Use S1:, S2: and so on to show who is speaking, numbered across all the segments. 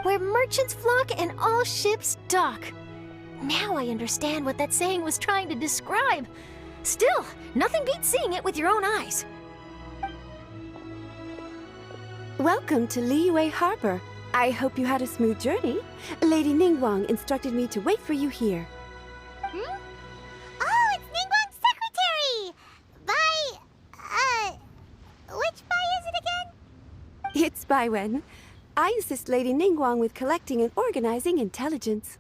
S1: where merchants flock and all ships dock. Now I understand what that saying was trying to describe. Still, nothing beats seeing it with your own eyes.
S2: Welcome to Liyue Harbor. I hope you had a smooth journey. Lady Ningguang instructed me to wait for you here.
S3: Hmm? Oh, it's Ningguang's secretary! Which Bai is it again?
S2: It's Baiwen. I assist Lady Ningguang with collecting and organizing intelligence.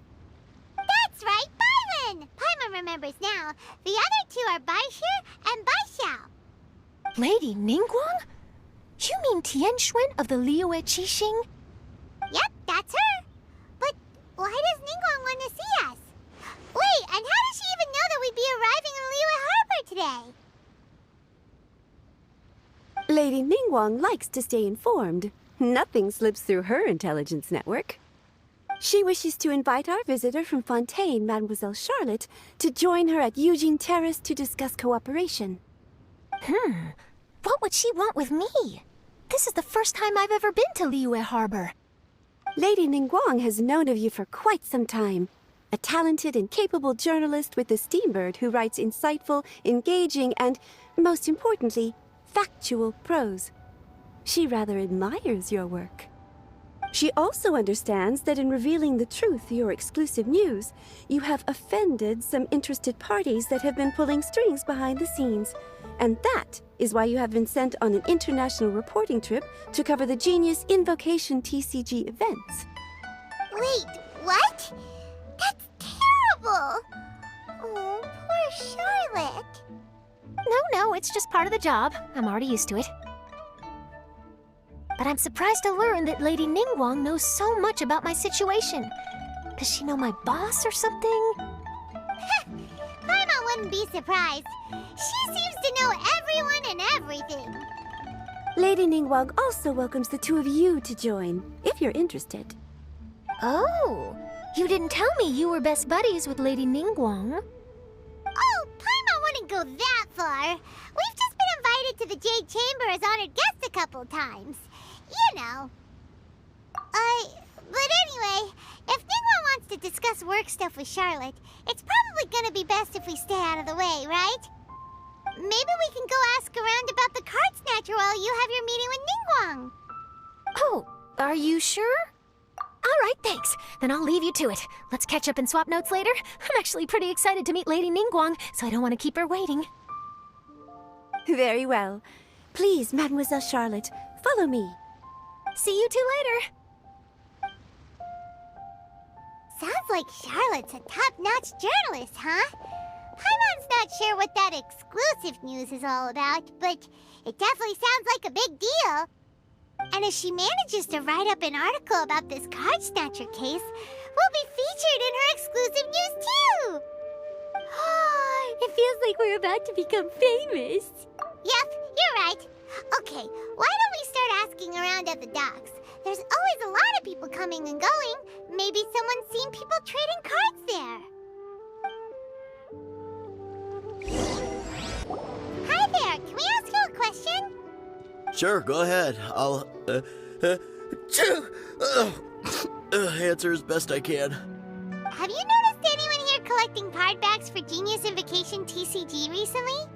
S3: That's right, Baiwen! Paimon remembers now. The other two are Baishir and Baishao.
S1: Lady Ningguang? You mean Tianxuan of the Liyue Qixing?
S3: Yep, that's her. But why does Ningguang want to see us? Wait, and how does she even know that we'd be arriving in Liyue Harbor today?
S2: Lady Ningguang likes to stay informed. Nothing slips through her intelligence network. She wishes to invite our visitor from Fontaine, Mademoiselle Charlotte, to join her at Eugene Terrace to discuss cooperation.
S1: What would she want with me? This is the first time I've ever been to Liyue Harbor.
S2: Lady Ningguang has known of you for quite some time. A talented and capable journalist with the Steambird who writes insightful, engaging, and, most importantly, factual prose. She rather admires your work. She also understands that in revealing the truth through your exclusive news, you have offended some interested parties that have been pulling strings behind the scenes. And that is why you have been sent on an international reporting trip to cover the Genius Invocation TCG events.
S3: Wait, what? That's terrible! Oh, poor Charlotte.
S1: No, it's just part of the job. I'm already used to it. But I'm surprised to learn that Lady Ningguang knows so much about my situation. Does she know my boss or something?
S3: Paimon wouldn't be surprised. She seems to know everyone and everything.
S2: Lady Ningguang also welcomes the two of you to join, if you're interested.
S1: Oh, you didn't tell me you were best buddies with Lady Ningguang.
S3: Oh, Paimon wouldn't go that far. We've just been invited to the Jade Chamber as honored guests a couple times. You know. But anyway, if Ningguang wants to discuss work stuff with Charlotte, it's probably gonna be best if we stay out of the way, right? Maybe we can go ask around about the card snatcher while you have your meeting with Ningguang.
S1: Oh, are you sure? All right, thanks. Then I'll leave you to it. Let's catch up and swap notes later. I'm actually pretty excited to meet Lady Ningguang, so I don't want to keep her waiting.
S2: Very well. Please, Mademoiselle Charlotte, follow me.
S1: See you two later.
S3: Sounds like Charlotte's a top-notch journalist, huh? Paimon's not sure what that exclusive news is all about, but it definitely sounds like a big deal. And if she manages to write up an article about this card snatcher case, we'll be featured in her exclusive news too!
S1: It feels like we're about to become famous.
S3: Yep, you're right. Okay, why don't we start asking around at the docks? There's always a lot of people coming and going. Maybe someone's seen people trading cards there. Hi there, can we ask you a question?
S4: Sure, go ahead. I'll, answer as best I can.
S3: Have you noticed anyone here collecting card backs for Genius Invocation TCG recently?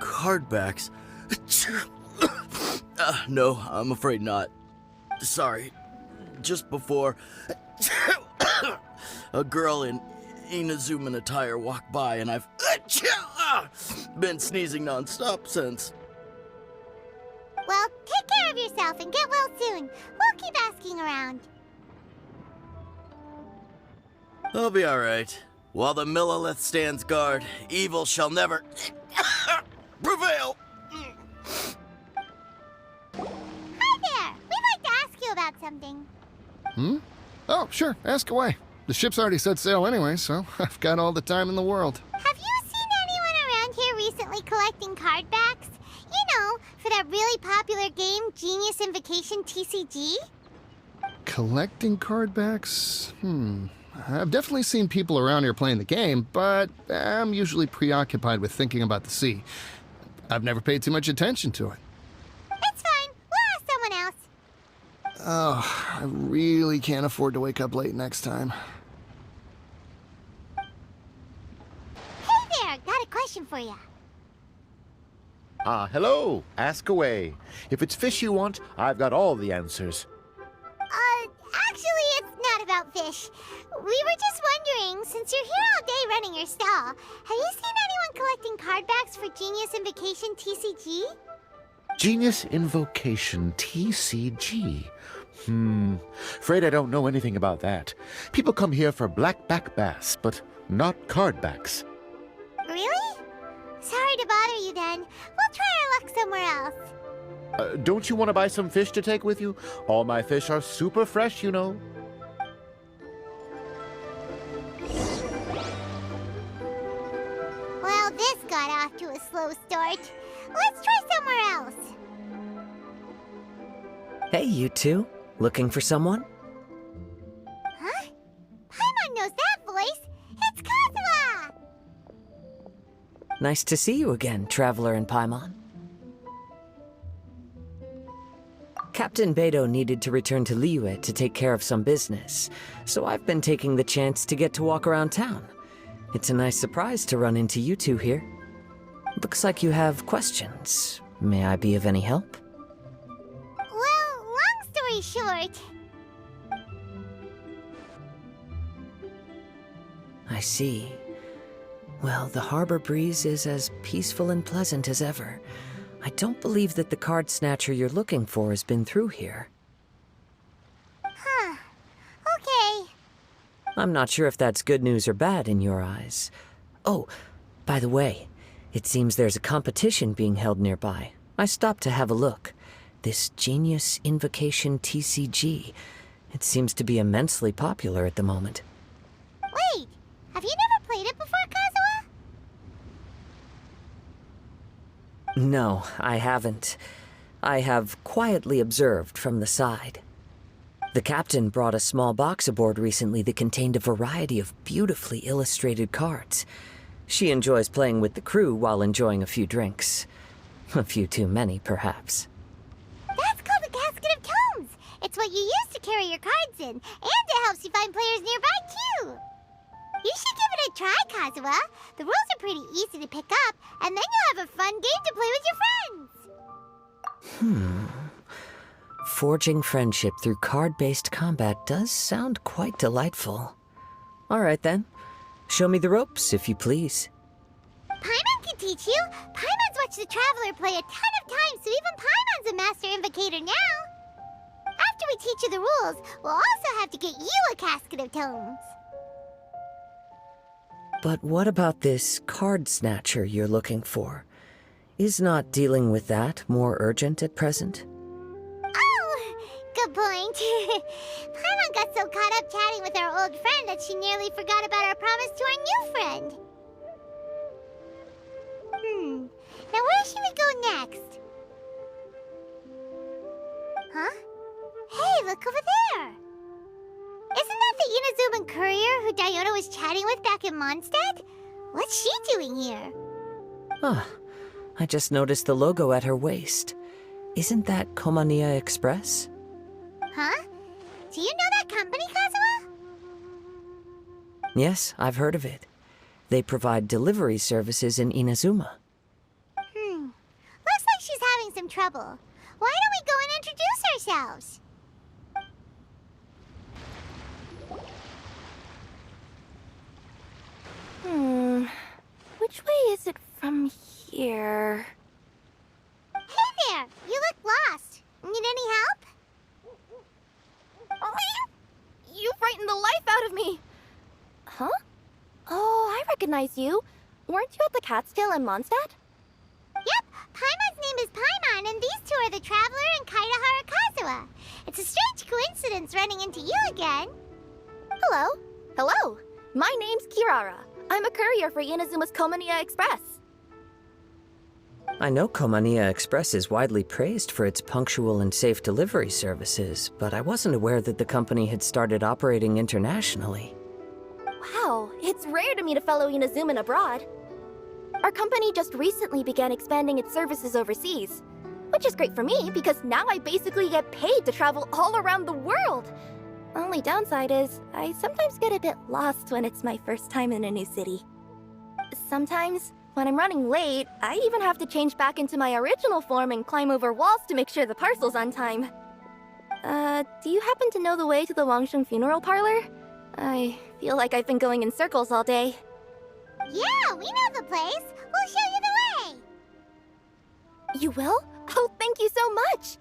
S4: Card backs? No, I'm afraid not. Sorry. Just before, a girl in Inazuman attire walked by and I've been sneezing nonstop since.
S3: Well, take care of yourself and get well soon. We'll keep asking around.
S4: I'll be alright. While the Millilith stands guard, evil shall never prevail.
S3: Hi there! We'd like to ask you about something.
S5: Oh, sure, ask away. The ship's already set sail anyway, so I've got all the time in the world.
S3: Have you seen anyone around here recently collecting card backs? You know, for that really popular game, Genius Invocation TCG?
S5: Collecting card backs? I've definitely seen people around here playing the game, but I'm usually preoccupied with thinking about the sea. I've never paid too much attention to it.
S3: It's fine. We'll ask someone else.
S5: Oh, I really can't afford to wake up late next time.
S3: Hey there, got a question for you.
S6: Hello. Ask away. If it's fish you want, I've got all the answers.
S3: Actually, it's not about fish. We were just wondering, since you're here all day running your stall, have you seen anyone collecting card backs for Genius Invocation TCG?
S6: Genius Invocation TCG. Afraid I don't know anything about that. People come here for blackback bass, but not card backs.
S3: Really? Sorry to bother you then. We'll try our luck somewhere else.
S6: Don't you want to buy some fish to take with you? All my fish are super fresh, you know.
S3: Well, this got off to a slow start. Let's try somewhere else.
S7: Hey, you two. Looking for someone?
S3: Huh? Paimon knows that voice. It's Kazuha!
S7: Nice to see you again, Traveler and Paimon. Captain Beidou needed to return to Liyue to take care of some business, so I've been taking the chance to get to walk around town. It's a nice surprise to run into you two here. Looks like you have questions. May I be of any help?
S3: Well, long story short,
S7: I see. Well, the harbor breeze is as peaceful and pleasant as ever. I don't believe that the card snatcher you're looking for has been through here.
S3: huh. Okay.
S7: I'm not sure if that's good news or bad in your eyes. Oh, by the way, it seems there's a competition being held nearby. I stopped to have a look. This Genius Invocation TCG. It seems to be immensely popular at the moment.
S3: Wait, have you never played it before, Kazuha?
S7: No, I haven't. I have quietly observed from the side. The captain brought a small box aboard recently that contained a variety of beautifully illustrated cards. She enjoys playing with the crew while enjoying a few drinks. A few too many, perhaps.
S3: That's called a casket of tomes. It's what you use to carry your cards in, and it helps you find players nearby, too. You should give it a try, Kazuha. The rules are pretty easy to pick up, and then you'll have a fun game to play with your friends.
S7: Forging friendship through card-based combat does sound quite delightful. All right, then. Show me the ropes, if you please.
S3: Paimon can teach you. Paimon's watched the Traveler play a ton of times, so even Paimon's a master invocator now. After we teach you the rules, we'll also have to get you a casket of tomes.
S7: But what about this card snatcher you're looking for? Is not dealing with that more urgent at present?
S3: Oh, good point. Paimon got so caught up chatting with our old friend that she nearly forgot about our promise to our new friend. Now where should we go next? Huh? Hey, look over there! Isn't that the Inazuman courier who Diona was chatting with back in Mondstadt? What's she doing here?
S7: Ah, I just noticed the logo at her waist. Isn't that Komania Express?
S3: Huh? Do you know that company, Kazuha?
S7: Yes, I've heard of it. They provide delivery services in Inazuma.
S3: Looks like she's having some trouble. Why don't we go and introduce ourselves?
S2: Which way is it from here?
S3: Hey there! You look lost. Need any help?
S8: You frightened the life out of me! Huh? Oh, I recognize you. Weren't you at the Catskill in Mondstadt?
S3: Yep, Paimon's name is Paimon, and these two are the Traveler and Kaitahara Kazuha. It's a strange coincidence running into you again.
S8: Hello. Hello. My name's Kirara. I'm a courier for Inazuma's Komania Express.
S7: I know Komania Express is widely praised for its punctual and safe delivery services, but I wasn't aware that the company had started operating internationally.
S8: Wow, it's rare to meet a fellow Inazuman abroad. Our company just recently began expanding its services overseas, Which is great for me, because now I basically get paid to travel all around the world. Only downside is, I sometimes get a bit lost when it's my first time in a new city. Sometimes, when I'm running late, I even have to change back into my original form and climb over walls to make sure the parcel's on time. Do you happen to know the way to the Wangsheng funeral parlor? I feel like I've been going in circles all day.
S3: Yeah, we know the place. We'll show you the way.
S8: You will? Oh, thank you so much!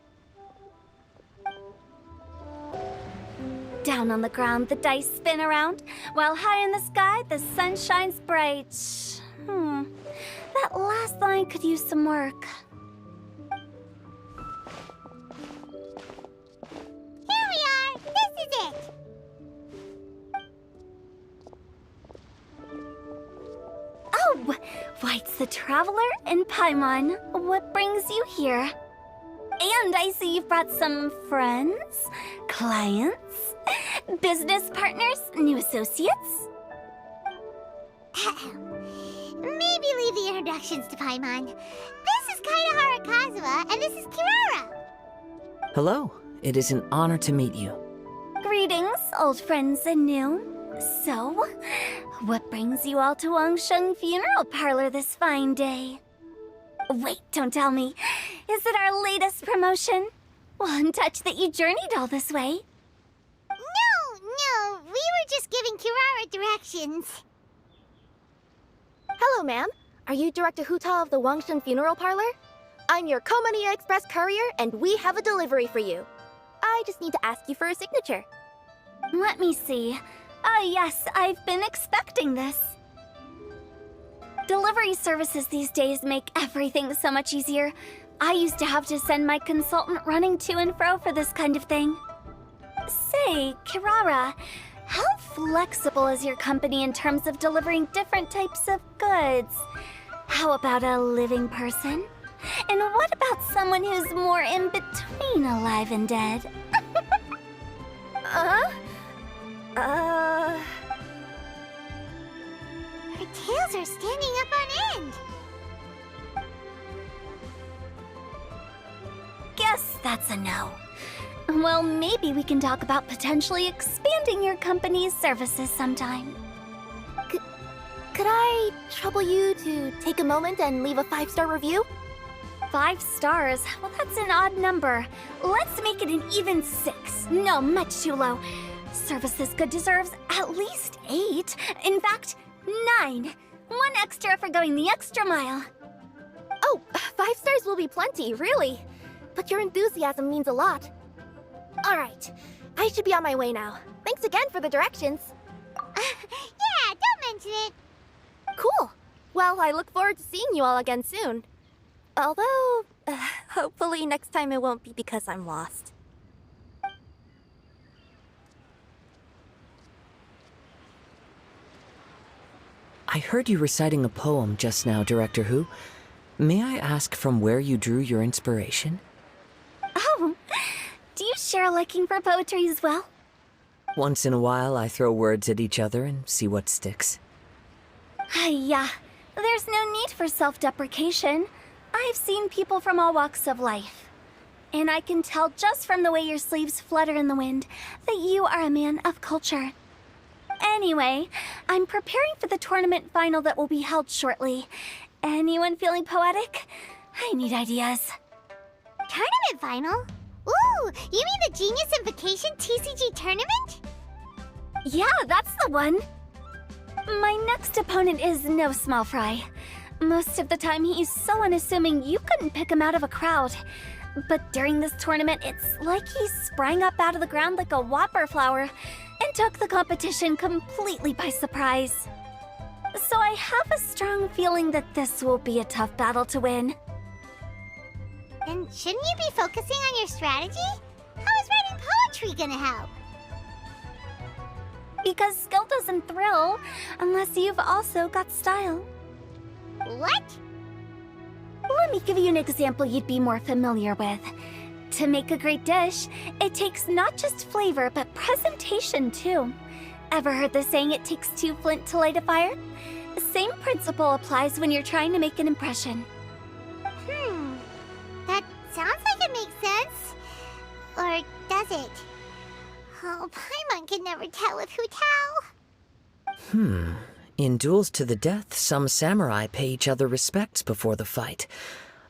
S9: Down on the ground, the dice spin around, while high in the sky, the sun shines bright. That last line could use some work.
S3: Here we are. This is it.
S9: Oh, White's the Traveler and Paimon. What brings you here? And I see you've brought some friends, clients, business partners, new associates.
S3: Maybe leave the introductions to Paimon. This is Kaedahara Kazuha, and this is Kirara.
S7: Hello. It is an honor to meet you.
S9: Greetings, old friends and new. So, what brings you all to Wangsheng Funeral Parlor this fine day? Wait, don't tell me. Is it our latest promotion? One touch that you journeyed all this way.
S3: No, we were just giving Kirara directions.
S8: Hello, ma'am. Are you Director Huta of the Wangsheng Funeral Parlor? I'm your Komania Express courier, and we have a delivery for you. I just need to ask you for a signature.
S9: Let me see. Oh yes, I've been expecting this. Delivery services these days make everything so much easier. I used to have to send my consultant running to and fro for this kind of thing. Say, Kirara, how flexible is your company in terms of delivering different types of goods? How about a living person? And what about someone who's more in between alive and dead?
S3: Her tails are standing up on end.
S9: Guess that's a no. Well, maybe we can talk about potentially expanding your company's services sometime.
S8: Could I trouble you to take a moment and leave a 5-star review?
S9: 5 stars? Well, that's an odd number. Let's make it an even 6. No, much too low. Services good deserves at least 8. In fact, 9. 1 extra for going the extra mile.
S8: Oh, 5 stars will be plenty, really. But your enthusiasm means a lot. All right, I should be on my way now. Thanks again for the directions.
S3: Yeah, don't mention it.
S8: Cool. Well, I look forward to seeing you all again soon. Although, hopefully next time it won't be because I'm lost.
S7: I heard you reciting a poem just now, Director Hu. May I ask from where you drew your inspiration?
S9: Oh, do you share a liking for poetry as well?
S7: Once in a while, I throw words at each other and see what sticks.
S9: Yeah, there's no need for self-deprecation. I've seen people from all walks of life. And I can tell just from the way your sleeves flutter in the wind that you are a man of culture. Anyway, I'm preparing for the tournament final that will be held shortly. Anyone feeling poetic? I need ideas.
S3: Tournament final? Ooh, you mean the Genius Invocation TCG tournament?
S9: Yeah, that's the one. My next opponent is no small fry. Most of the time he's so unassuming you couldn't pick him out of a crowd. But during this tournament, it's like he sprang up out of the ground like a whopper flower and took the competition completely by surprise. So I have a strong feeling that this will be a tough battle to win.
S3: Then shouldn't you be focusing on your strategy? How is writing poetry gonna help?
S9: Because skill doesn't thrill unless you've also got style.
S3: What?
S9: Let me give you an example you'd be more familiar with. To make a great dish, it takes not just flavor, but presentation too. Ever heard the saying, it takes 2 flint to light a fire? The same principle applies when you're trying to make an impression.
S3: That sounds Oh, Paimon can never tell with Hu Tao.
S7: In duels to the death, some samurai pay each other respects before the fight.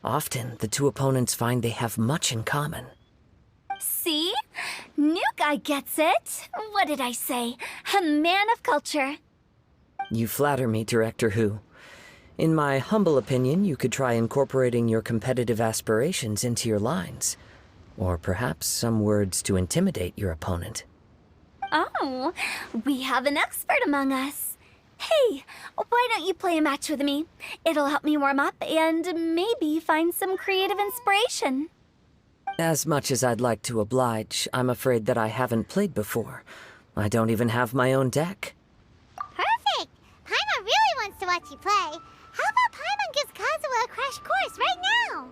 S7: Often, the two opponents find they have much in common.
S9: See? New guy gets it. What did I say? A man of culture.
S7: You flatter me, Director Hu. In my humble opinion, you could try incorporating your competitive aspirations into your lines. Or perhaps some words to intimidate your opponent.
S9: Oh, we have an expert among us. Hey, why don't you play a match with me? It'll help me warm up and maybe find some creative inspiration.
S7: As much as I'd like to oblige, I'm afraid that I haven't played before. I don't even have my own deck.
S3: Perfect! Paimon really wants to watch you play. How about Paimon gives Kazuha a crash course right now?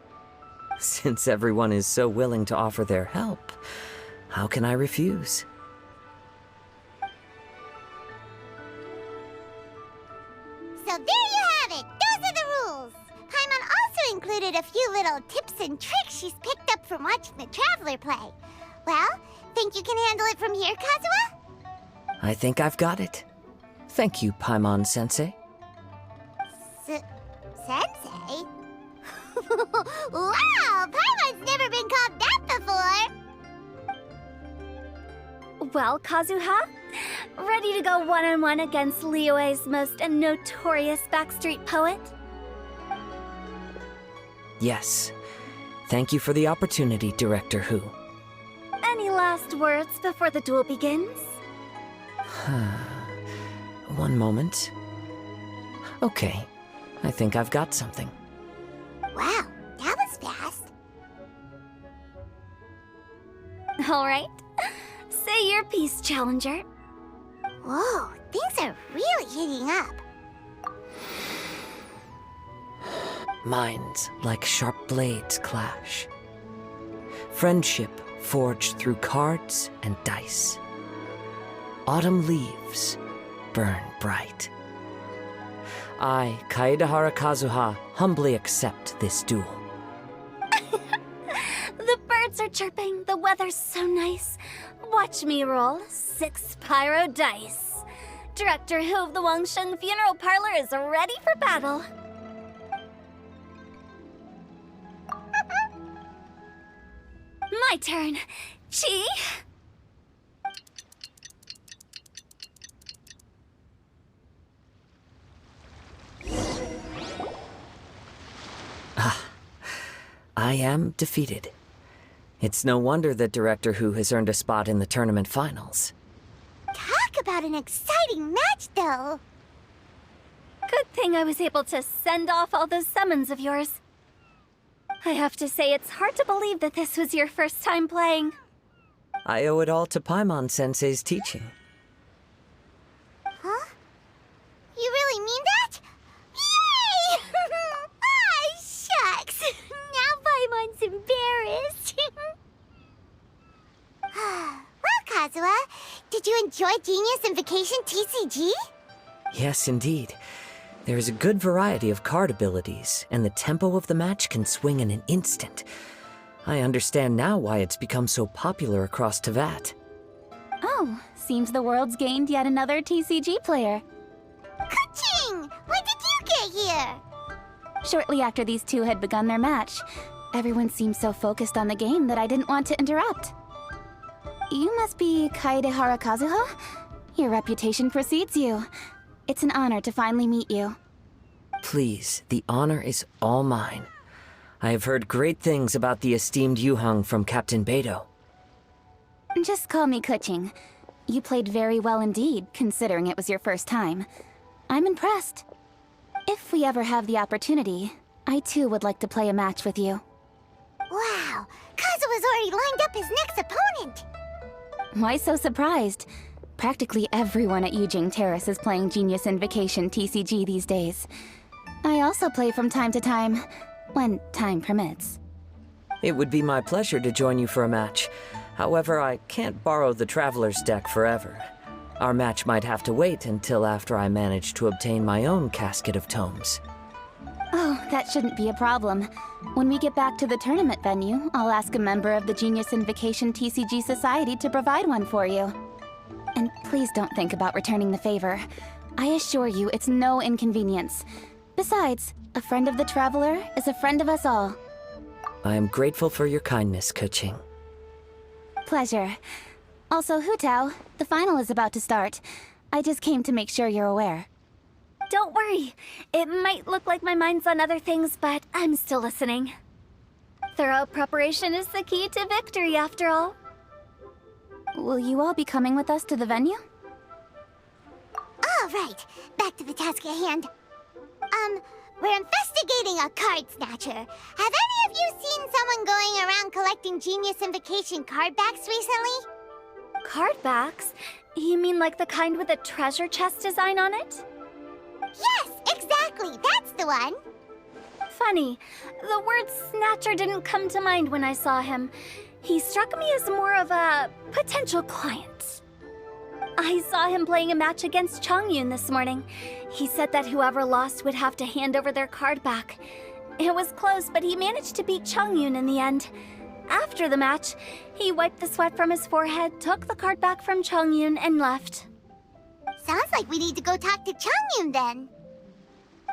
S7: Since everyone is so willing to offer their help, how can I refuse?
S3: So there you have it! Those are the rules! Paimon also included a few little tips and tricks she's picked up from watching the Traveler play. Well, think you can handle it from here, Kazuha?
S7: I think I've got it. Thank you, Paimon-sensei.
S3: Sensei? Wow! Paimon's never been called that before!
S9: Well, Kazuha, ready to go one-on-one against Liyue's most notorious backstreet poet?
S7: Yes. Thank you for the opportunity, Director Hu.
S9: Any last words before the duel begins?
S7: One moment. Okay. I think I've got something.
S3: Wow, that was fast.
S9: All right. Say your piece, Challenger.
S3: Whoa, things are really heating up.
S7: Minds like sharp blades clash. Friendship forged through cards and dice. Autumn leaves burn bright. I, Kaedahara Kazuha, humbly accept this duel.
S9: The birds are chirping, the weather's so nice. Watch me roll 6 pyro dice. Director Hu of the Wangsheng Funeral Parlor is ready for battle. My turn. Chi?
S7: I am defeated. It's no wonder that Director Hu has earned a spot in the tournament finals.
S3: Talk about an exciting match, though.
S9: Good thing I was able to send off all those summons of yours. I have to say, it's hard to believe that this was your first time playing.
S7: I owe it all to Paimon-sensei's teaching.
S3: Huh? You really mean that? Yay! Ah, shucks! Now Paimon's embarrassed. Well, Kazuha, did you enjoy Genius Invocation TCG?
S7: Yes, indeed. There is a good variety of card abilities, and the tempo of the match can swing in an instant. I understand now why it's become so popular across Teyvat.
S9: Oh, seems the world's gained yet another TCG player.
S3: Ka-ching! When did you get here?
S9: Shortly after these two had begun their match, everyone seemed so focused on the game that I didn't want to interrupt. You must be Kaedehara Kazuha? Your reputation precedes you. It's an honor to finally meet you.
S7: Please, the honor is all mine. I have heard great things about the esteemed Yuheng from Captain Beidou.
S9: Just call me Kuching. You played very well indeed, considering it was your first time. I'm impressed. If we ever have the opportunity, I too would like to play a match with you.
S3: Wow, Kazuha's already lined up his next opponent.
S9: Why so surprised? Practically everyone at Yujing Terrace is playing Genius Invocation TCG these days. I also play from time to time, when time permits.
S7: It would be my pleasure to join you for a match. However, I can't borrow the Traveler's deck forever. Our match might have to wait until after I manage to obtain my own casket of tomes.
S9: Oh, that shouldn't be a problem. When we get back to the tournament venue, I'll ask a member of the Genius Invocation TCG Society to provide one for you. And please don't think about returning the favor. I assure you it's no inconvenience. Besides, a friend of the traveler is a friend of us all.
S7: I am grateful for your kindness, Keqing.
S9: Pleasure. Also, Hu Tao, the final is about to start. I just came to make sure you're aware.
S8: Don't worry. It might look like my mind's on other things, but I'm still listening. Thorough preparation is the key to victory, after all.
S9: Will you all be coming with us to the venue?
S3: All right, back to the task at hand. We're investigating a card snatcher. Have any of you seen someone going around collecting Genius Invocation card backs recently?
S8: Card backs? You mean like the kind with a treasure chest design on it?
S3: Yes, exactly, that's the one.
S8: Funny, the word snatcher didn't come to mind when I saw him. He struck me as more of a potential client. I saw him playing a match against Chongyun this morning. He said that whoever lost would have to hand over their card back. It was close, but he managed to beat Chongyun in the end. After the match, he wiped the sweat from his forehead, took the card back from Chongyun, and left.
S3: Sounds like we need to go talk to Chongyun then.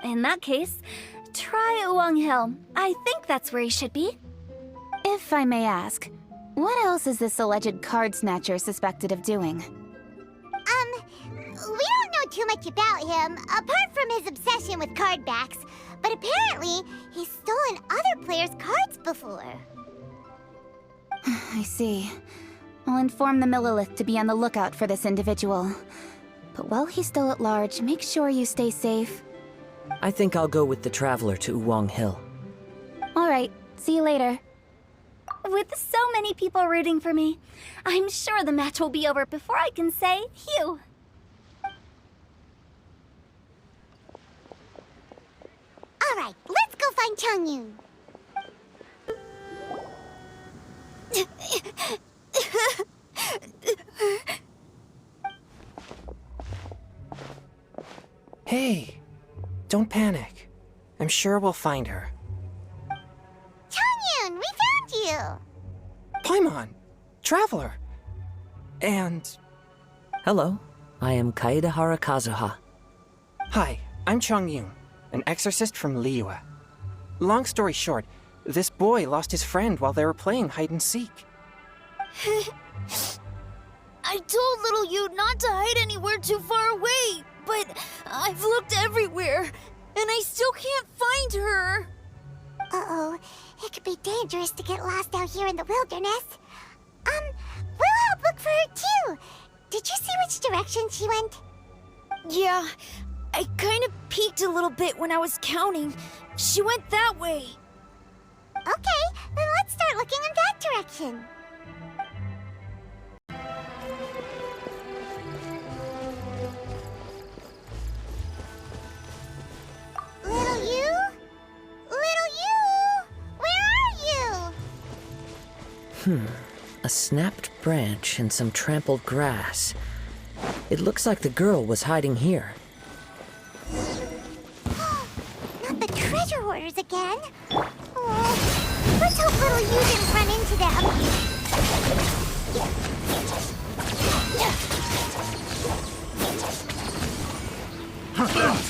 S8: In that case, try Uwang Hill. I think that's where he should be.
S9: If I may ask, what else is this alleged card snatcher suspected of doing?
S3: We don't know too much about him, apart from his obsession with card backs. But apparently, he's stolen other players' cards before.
S9: I see. I'll inform the Millilith to be on the lookout for this individual. But while he's still at large, make sure you stay safe.
S7: I think I'll go with the traveler to Uwang Hill.
S9: All right, see you later.
S8: With so many people rooting for me, I'm sure the match will be over before I can say phew.
S3: All right, let's go find Chongyun.
S10: Hey, don't panic. I'm sure we'll find her.
S3: Chongyun, we found you!
S10: Paimon, traveler. And...
S7: Hello, I am Kaedehara Kazuha.
S10: Hi, I'm Chongyun, an exorcist from Liyue. Long story short, this boy lost his friend while they were playing hide-and-seek.
S11: I told little you not to hide anywhere too far away, but I've looked everywhere, and I still can't find her.
S3: Uh-oh, it could be dangerous to get lost out here in the wilderness. We'll help look for her too. Did you see which direction she went?
S11: Yeah, I kind of peeked a little bit when I was counting. She went that way.
S3: Okay, then let's start looking in that direction. Little you? Little you? Where are you?
S7: A snapped branch and some trampled grass. It looks like the girl was hiding here.
S3: Not the treasure hoarders again. Oh, let's hope little you didn't run into them.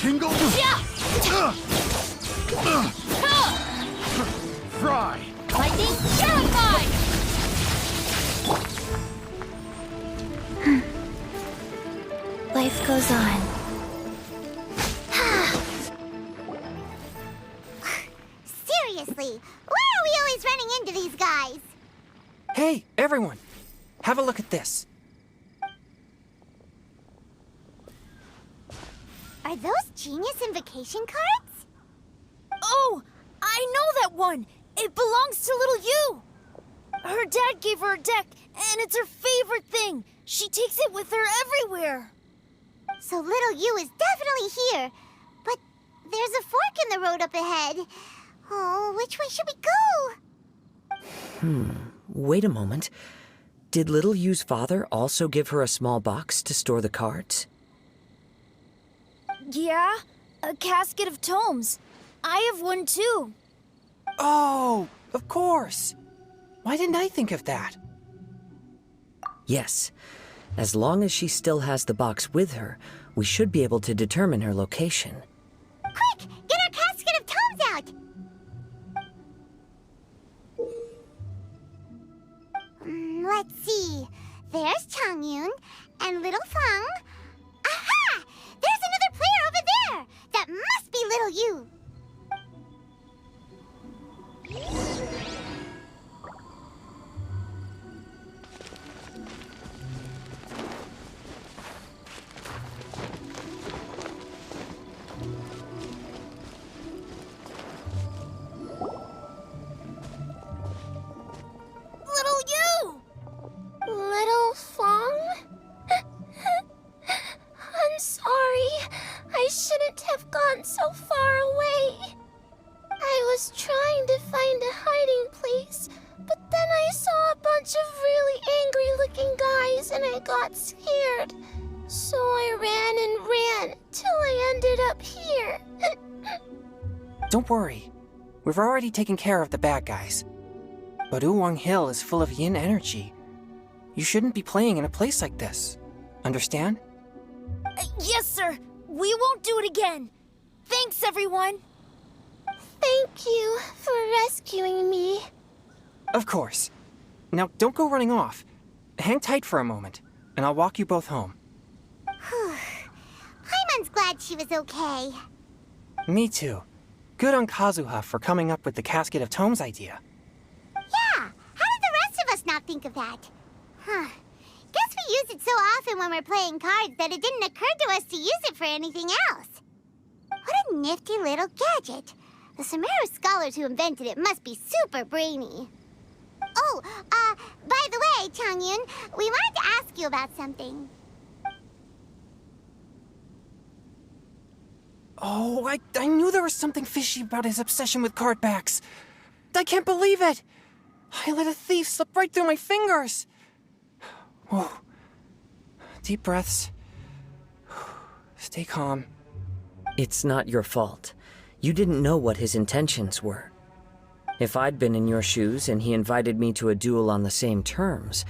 S5: Tingle! Fry!
S11: Lightning terrified!
S9: Life goes on.
S3: Seriously, why are we always running into these guys?
S10: Hey, everyone! Have a look at this.
S3: Are those Genius Invocation cards?
S11: Oh, I know that one! It belongs to little you! Her dad gave her a deck, and it's her favorite thing! She takes it with her everywhere!
S3: So little you is definitely here. But there's a fork in the road up ahead. Oh, which way should we go?
S7: Wait a moment. Did Little Yu's father also give her a small box to store the cards?
S11: Yeah, a casket of tomes. I have one too.
S10: Oh, of course. Why didn't I think of that?
S7: Yes. As long as she still has the box with her, we should be able to determine her location.
S3: Quick! Get our casket of tomes out! Let's see. There's Changyun and little Fang. Aha! There's another player over there! That must be little you.
S11: Little you!
S9: Little Fong? I'm sorry. I shouldn't have gone so far away. I was trying to find a hiding place, but then I saw a bunch of really angry-looking guys and I got scared. So I ran and ran till I ended up here.
S10: Don't worry. We've already taken care of the bad guys. But Uwang Hill is full of yin energy. You shouldn't be playing in a place like this. Understand?
S11: Yes, sir. We won't do it again. Thanks, everyone.
S9: Thank you for rescuing me.
S10: Of course. Now, don't go running off. Hang tight for a moment, and I'll walk you both home.
S3: Paimon's glad she was okay.
S10: Me too. Good on Kazuha for coming up with the Casket of Tomes idea.
S3: Yeah, how did the rest of us not think of that? Guess we use it so often when we're playing cards that it didn't occur to us to use it for anything else. What a nifty little gadget. The Sumeru scholars who invented it must be super brainy. Oh, by the way, Changyun, we wanted to ask you about something.
S10: Oh, I knew there was something fishy about his obsession with card backs. I can't believe it! I let a thief slip right through my fingers! Whoa. Deep breaths. Stay calm.
S7: It's not your fault. You didn't know what his intentions were. If I'd been in your shoes and he invited me to a duel on the same terms,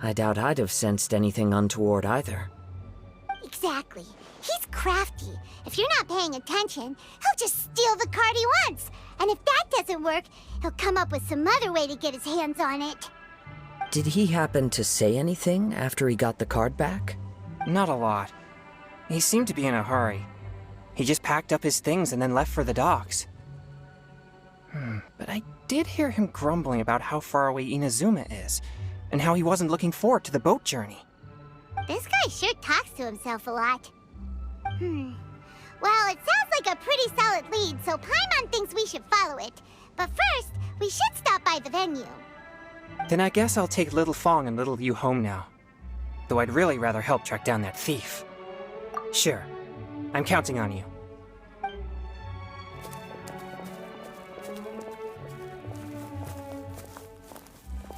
S7: I doubt I'd have sensed anything untoward either.
S3: Exactly. He's crafty. If you're not paying attention, he'll just steal the card he wants. And if that doesn't work, he'll come up with some other way to get his hands on it.
S7: Did he happen to say anything after he got the card back?
S10: Not a lot. He seemed to be in a hurry. He just packed up his things and then left for the docks. But I did hear him grumbling about how far away Inazuma is, and how he wasn't looking forward to the boat journey.
S3: This guy sure talks to himself a lot. Well, it sounds like a pretty solid lead, so Paimon thinks we should follow it. But first, we should stop by the venue.
S10: Then I guess I'll take Little Fong and Little Yu home now. Though I'd really rather help track down that thief. Sure. I'm counting on you.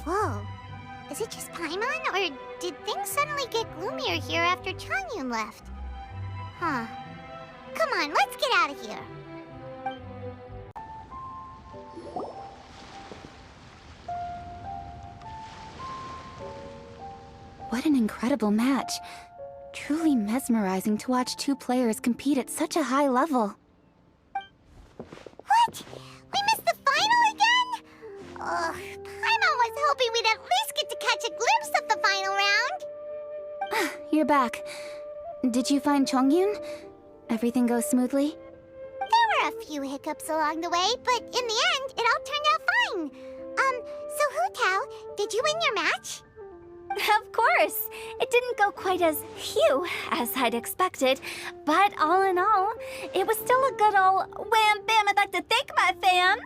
S3: Whoa. Is it just Paimon, or did things suddenly get gloomier here after Changyun left? Come on, let's get out of here.
S12: What an incredible match. Truly mesmerizing to watch two players compete at such a high level.
S3: What? We missed the final again? Ugh, Paimon was hoping we'd at least get to catch a glimpse of the final round.
S12: You're back. Did you find Chongyun? Everything goes smoothly?
S3: There were a few hiccups along the way, but in the end, it all turned out fine. So Hu Tao, did you win your match?
S9: Of course! It didn't go quite as phew as I'd expected, but all in all, it was still a good old wham bam I'd like to thank my fam!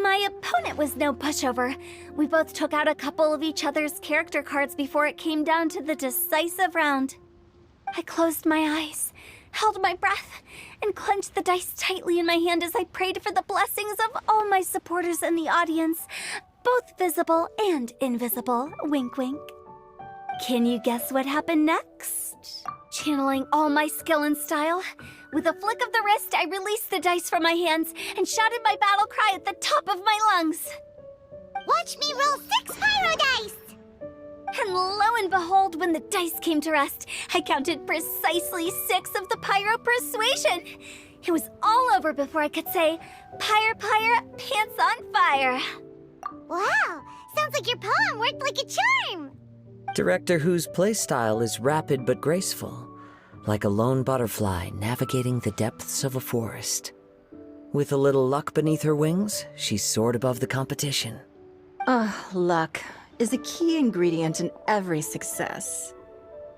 S9: My opponent was no pushover. We both took out a couple of each other's character cards before it came down to the decisive round. I closed my eyes, held my breath, and clenched the dice tightly in my hand as I prayed for the blessings of all my supporters in the audience, both visible and invisible. Wink, wink. Can you guess what happened next? Channeling all my skill and style, with a flick of the wrist, I released the dice from my hands and shouted my battle cry at the top of my lungs.
S3: Watch me roll 6 pyro dice!
S9: And lo and behold, when the dice came to rest, I counted precisely 6 of the pyro persuasion. It was all over before I could say, "Pyre, pyre, pants on fire."
S3: Wow, sounds like your poem worked like a charm!
S7: Director Who's playstyle is rapid but graceful, like a lone butterfly navigating the depths of a forest. With a little luck beneath her wings, she soared above the competition.
S13: Luck is a key ingredient in every success.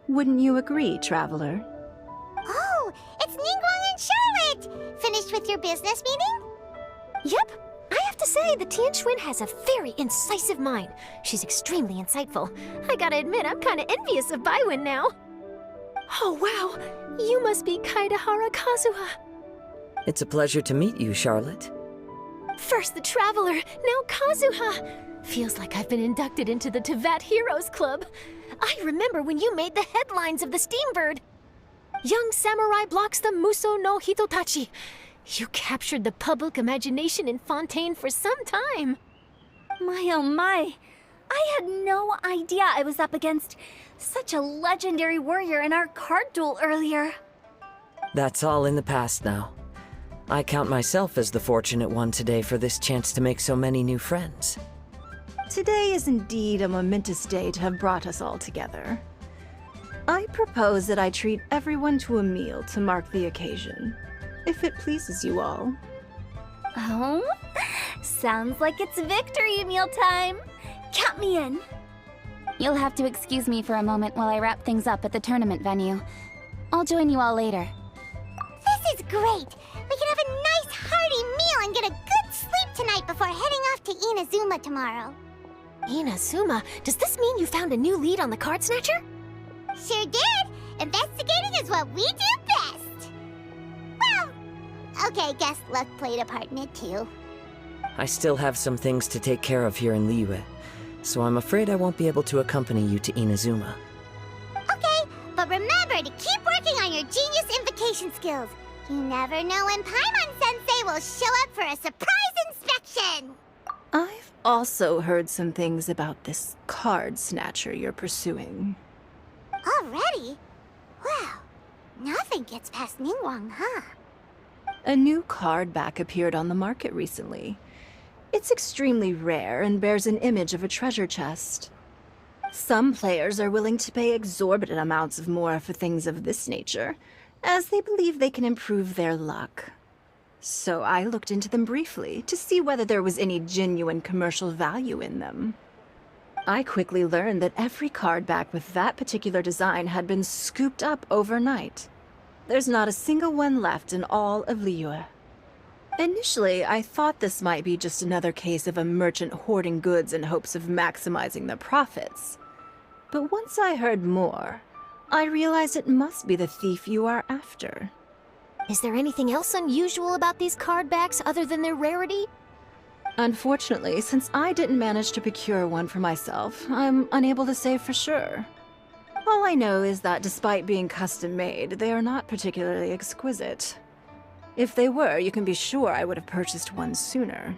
S13: Wouldn't you agree, Traveler?
S3: Oh, it's Ningguang and Charlotte! Finished with your business meeting?
S1: Yep. I have to say, the Tianquan has a very incisive mind. She's extremely insightful. I gotta admit, I'm kinda envious of Baiwen now. Oh, wow. You must be Kaidahara Kazuha.
S7: It's a pleasure to meet you, Charlotte.
S1: First the Traveler, now Kazuha. Feels like I've been inducted into the Tevat Heroes Club. I remember when you made the headlines of the Steambird. Young samurai blocks the Muso no Hitotachi. You captured the public imagination in Fontaine for some time.
S9: My oh my. I had no idea I was up against such a legendary warrior in our card duel earlier.
S7: That's all in the past now. I count myself as the fortunate one today for this chance to make so many new friends.
S13: Today is indeed a momentous day to have brought us all together. I propose that I treat everyone to a meal to mark the occasion, if it pleases you all.
S9: Oh? Sounds like it's victory meal time. Count me in.
S12: You'll have to excuse me for a moment while I wrap things up at the tournament venue. I'll join you all later.
S3: This is great! We can have a nice hearty meal and get a good sleep tonight before heading off to Inazuma tomorrow.
S1: Inazuma? Does this mean you found a new lead on the Card Snatcher?
S3: Sure did! Investigating is what we do best! Well, okay, guess luck played a part in it too.
S7: I still have some things to take care of here in Liyue, so I'm afraid I won't be able to accompany you to Inazuma.
S3: Okay, but remember to keep working on your genius invocation skills. You never know when Paimon-sensei will show up for a surprise inspection!
S13: I've also heard some things about this card snatcher you're pursuing.
S3: Already? Wow, nothing gets past Ningguang, huh?
S13: A new card back appeared on the market recently. It's extremely rare and bears an image of a treasure chest. Some players are willing to pay exorbitant amounts of more for things of this nature, as they believe they can improve their luck. So I looked into them briefly to see whether there was any genuine commercial value in them. I quickly learned that every card back with that particular design had been scooped up overnight. There's not a single one left in all of Liyue. Initially, I thought this might be just another case of a merchant hoarding goods in hopes of maximizing their profits. But once I heard more, I realized it must be the thief you are after.
S1: Is there anything else unusual about these card backs other than their rarity?
S13: Unfortunately, since I didn't manage to procure one for myself, I'm unable to say for sure. All I know is that despite being custom-made, they are not particularly exquisite. If they were, you can be sure I would have purchased one sooner.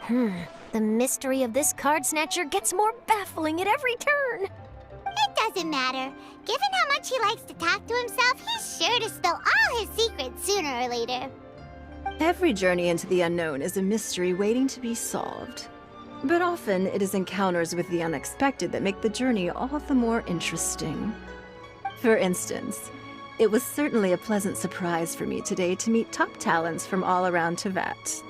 S1: The mystery of this card snatcher gets more baffling at every turn.
S3: It doesn't matter. Given how much he likes to talk to himself, he's sure to spill all his secrets sooner or later.
S13: Every journey into the unknown is a mystery waiting to be solved. But often it is encounters with the unexpected that make the journey all the more interesting. For instance, it was certainly a pleasant surprise for me today to meet top talents from all around Tevat.